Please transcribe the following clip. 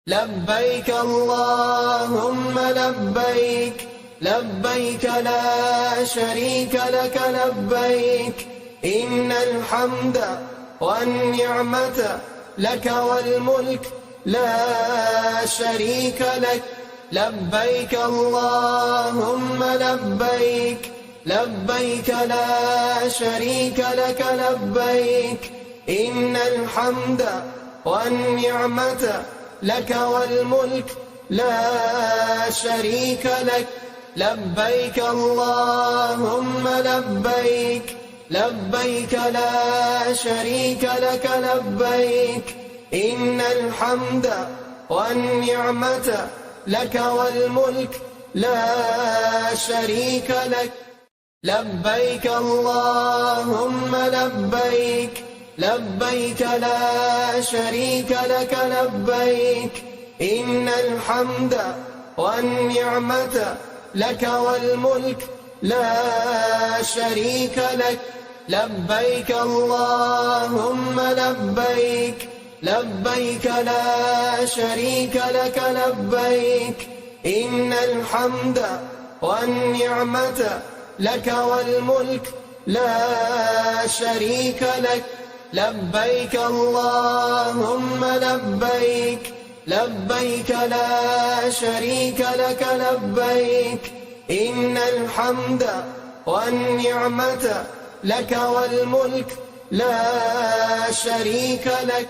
لبيك اللهم لبيك، لبيك لا شريك لك لبيك، إن الحمد والنعمة لك والملك لا شريك لك. لبيك اللهم لبيك، لبيك لا شريك لك لبيك، إن الحمد والنعمة لك والملك لا شريك لك. لبيك اللهم لبيك، لبيك لا شريك لك لبيك، إن الحمد والنعمة لك والملك لا شريك لك. لبيك اللهم لبيك، لبيك لا شريك لك لبيك، إن الحمد والنعمة لك والملك لا شريك لك. لبيك اللهم لبيك، لبيك لا شريك لك لبيك، إن الحمد والنعمة لك والملك لا شريك لك. لبيك اللهم لبيك، لبيك لا شريك لك لبيك، إن الحمد والنعمة لك والملك لا شريك لك.